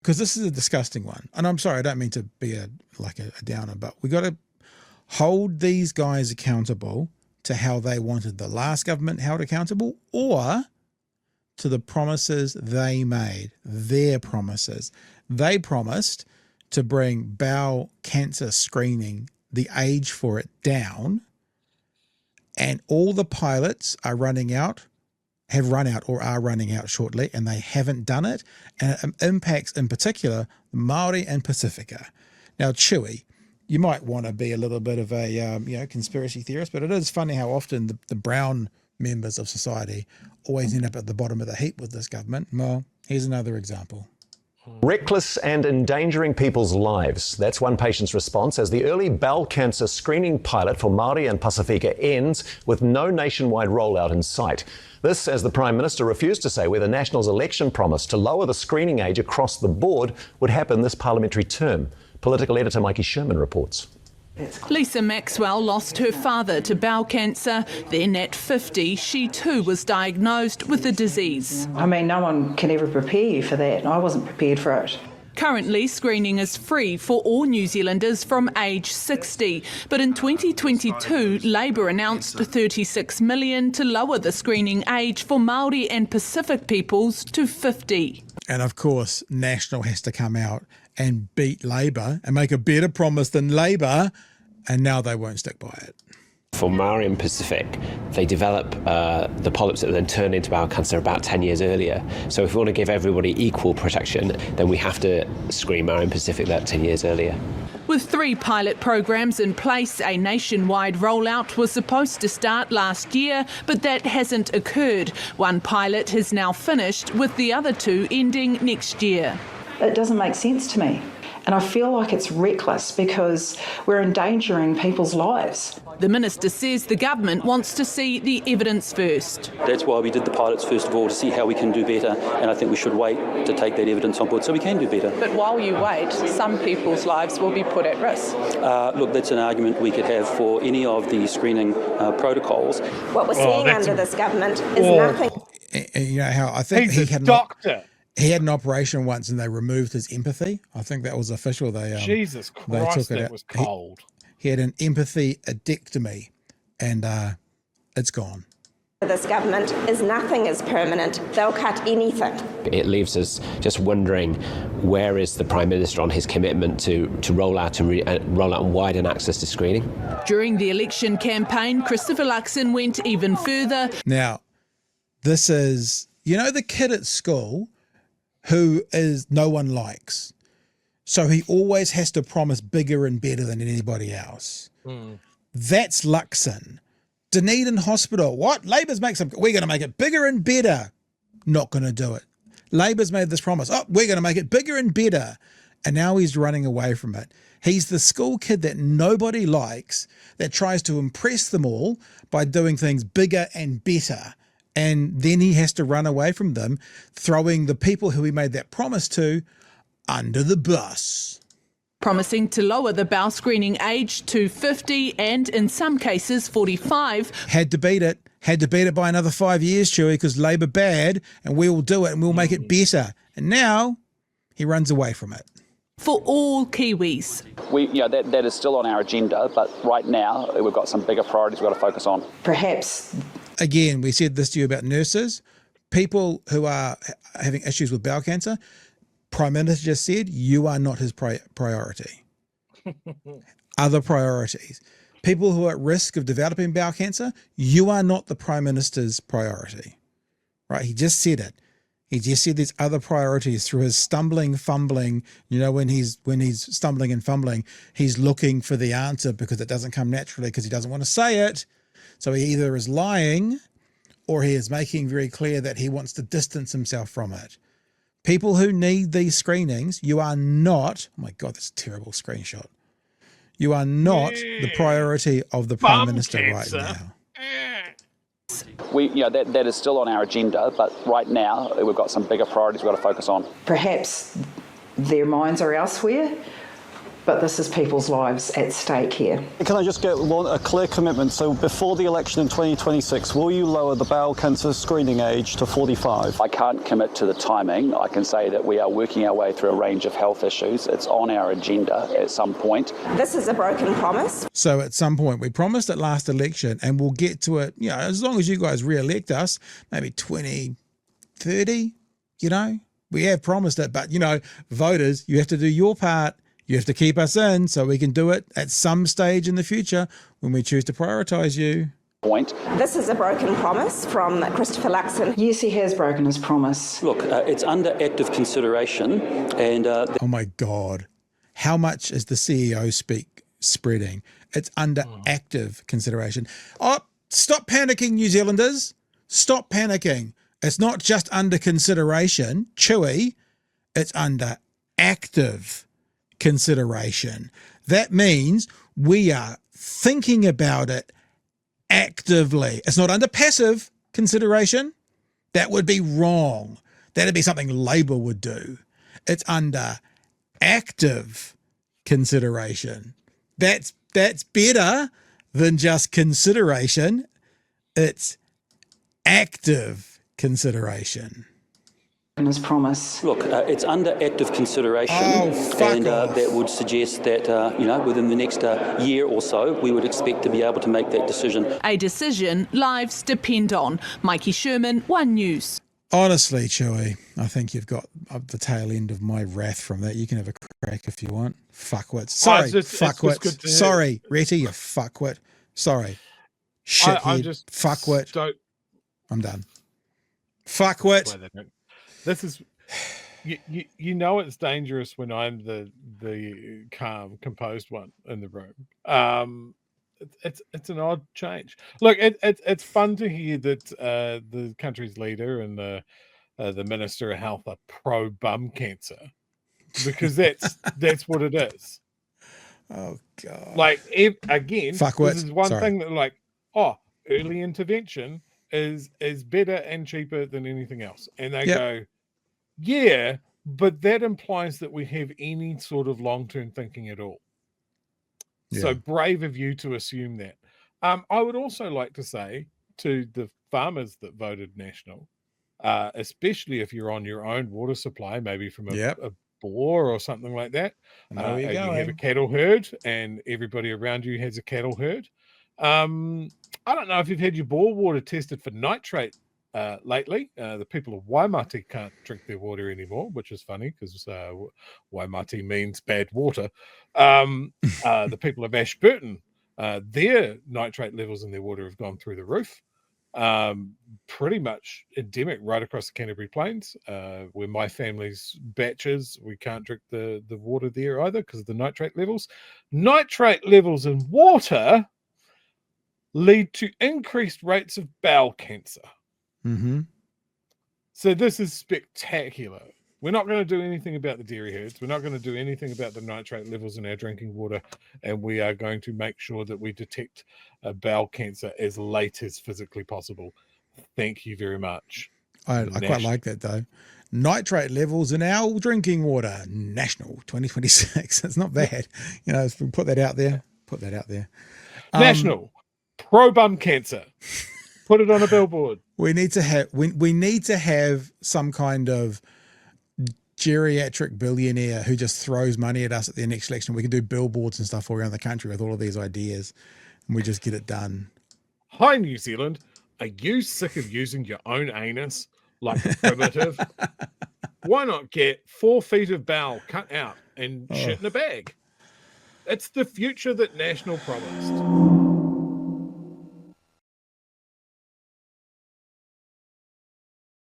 because this is a disgusting one. And I'm sorry, I don't mean to be a downer, but we got to hold these guys accountable to how they wanted the last government held accountable, or to the promises they made, their promises. They promised to bring bowel cancer screening, the age for it, down, and all the pilots are running out, have run out or are running out shortly, and they haven't done it, and it impacts in particular Māori and Pacifica. Now, Chewie, you might want to be a little bit of a conspiracy theorist, but it is funny how often the brown members of society always end up at the bottom of the heap with this government. Well, here's another example. Reckless and endangering people's lives. That's one patient's response as the early bowel cancer screening pilot for Māori and Pacifica ends with no nationwide rollout in sight. This as the Prime Minister refused to say whether National's election promise to lower the screening age across the board would happen this parliamentary term. Political editor Mikey Sherman reports. Lisa Maxwell lost her father to bowel cancer. Then at 50, she too was diagnosed with the disease. I mean, no one can ever prepare you for that. I wasn't prepared for it. Currently, screening is free for all New Zealanders from age 60. But in 2022, Labour announced $36 million to lower the screening age for Māori and Pacific peoples to 50. And of course, National has to come out and beat Labour and make a better promise than Labour, and now they won't stick by it. For Māori and Pacific, they develop the polyps that then turn into bowel cancer about 10 years earlier. So if we want to give everybody equal protection, then we have to screen Māori and Pacific that 10 years earlier. With 3 pilot programs in place, a nationwide rollout was supposed to start last year, but that hasn't occurred. One pilot has now finished, with the other 2 ending next year. It doesn't make sense to me. And I feel like it's reckless because we're endangering people's lives. The Minister says the government wants to see the evidence first. That's why we did the pilots first of all, to see how we can do better, and I think we should wait to take that evidence on board so we can do better. But while you wait, some people's lives will be put at risk. Look, that's an argument we could have for any of the screening protocols. What we're seeing under this government is nothing. And you know how I think He's a doctor. He had an operation once and they removed his empathy. I think that was official. Jesus Christ, that was cold. He had an empathy addictomy, and it's gone. This government is nothing is permanent. They'll cut anything. It leaves us just wondering, where is the Prime Minister on his commitment to roll out and widen access to screening? During the election campaign, Christopher Luxon went even further. Now, this is, the kid at school who is no one likes. So he always has to promise bigger and better than anybody else. That's Luxon. Dunedin Hospital. What? Labour's we're going to make it bigger and better. Not going to do it. Labour's made this promise. Oh, we're going to make it bigger and better. And now he's running away from it. He's the school kid that nobody likes, that tries to impress them all by doing things bigger and better. And then he has to run away from them, throwing the people who he made that promise to under the bus. Promising to lower the bowel screening age to 50 and, in some cases, 45. Had to beat it by another 5 years, Chewie, because Labour bad, and we will do it and we'll make it better. And now he runs away from it. For all Kiwis. That is still on our agenda, but right now we've got some bigger priorities we've got to focus on. Perhaps. Again, we said this to you about nurses, people who are having issues with bowel cancer. Prime Minister just said, you are not his priority. Other priorities. People who are at risk of developing bowel cancer, you are not the Prime Minister's priority. Right? He just said it. He just said there's other priorities through his stumbling, fumbling. When he's stumbling and fumbling, he's looking for the answer because it doesn't come naturally because he doesn't want to say it. So he either is lying or he is making very clear that he wants to distance himself from it. People who need these screenings, you are not, oh my God, that's a terrible screenshot. You are not the priority of the Prime Minister right now. That is still on our agenda, but right now we've got some bigger priorities we've got to focus on. Perhaps their minds are elsewhere. but this is people's lives at stake here. Can I just get a clear commitment? So before the election in 2026, will you lower the bowel cancer screening age to 45? I can't commit to the timing. I can say that we are working our way through a range of health issues. It's on our agenda at some point. This is a broken promise. So at some point, we promised at last election, and we'll get to it, as long as you guys re-elect us, maybe 2030, we have promised it. But, voters, you have to do your part. You have to keep us in so we can do it at some stage in the future when we choose to prioritise you. Point. This is a broken promise from Christopher Luxon. Yes, he has broken his promise. Look, it's under active consideration, and oh my God, how much is the CEO speak spreading? It's under active consideration. Oh, stop panicking, New Zealanders. Stop panicking. It's not just under consideration, Chewie. It's under active consideration. That means we are thinking about it actively. It's not under passive consideration. That would be wrong. That'd be something Labour would do. It's under active consideration. That's better than just consideration. It's active consideration. His promise. Look, it's under active consideration, and that would suggest that, within the next year or so, we would expect to be able to make that decision. A decision lives depend on. Mikey Sherman, One News. Honestly, Chewie, I think you've got the tail end of my wrath from that. You can have a crack if you want. Fuckwit. Sorry, fuckwit. Sorry, Retty, you fuckwit. Sorry. Shithead. Fuckwit. I'm done. Fuckwit. This is, it's dangerous when I'm the calm, composed one in the room. It's an odd change. Look, it's fun to hear that the country's leader and the Minister of Health are pro bum cancer, because that's what it is. Oh God! Again, fuckwit. This is one thing that early intervention is better and cheaper than anything else. And they go, yeah, but that implies that we have any sort of long-term thinking at all. Yeah. So brave of you to assume that. I would also like to say to the farmers that voted National, especially if you're on your own water supply, maybe from a bore or something like that, you have a cattle herd and everybody around you has a cattle herd. I don't know if you've had your bore water tested for nitrate lately. The people of Waimate can't drink their water anymore, which is funny because Waimate means bad water. The people of Ashburton, their nitrate levels in their water have gone through the roof. Pretty much endemic right across the Canterbury Plains, where my family's batches, we can't drink the water there either because of the nitrate levels. Nitrate levels in water lead to increased rates of bowel cancer. Mm-hmm. So this is spectacular. We're not going to do anything about the dairy herds. We're not going to do anything about the nitrate levels in our drinking water. And we are going to make sure that we detect bowel cancer as late as physically possible. Thank you very much. I quite like that, though. Nitrate levels in our drinking water. National 2026. It's not bad. If we put that out there. National. Pro bum cancer. Put it on a billboard. We need to have some kind of geriatric billionaire who just throws money at us at the next election. We can do billboards and stuff all around the country with all of these ideas, and we just get it done. Hi, New Zealand. Are you sick of using your own anus like a primitive? Why not get 4 feet of bowel cut out and shit in a bag? It's the future that National promised.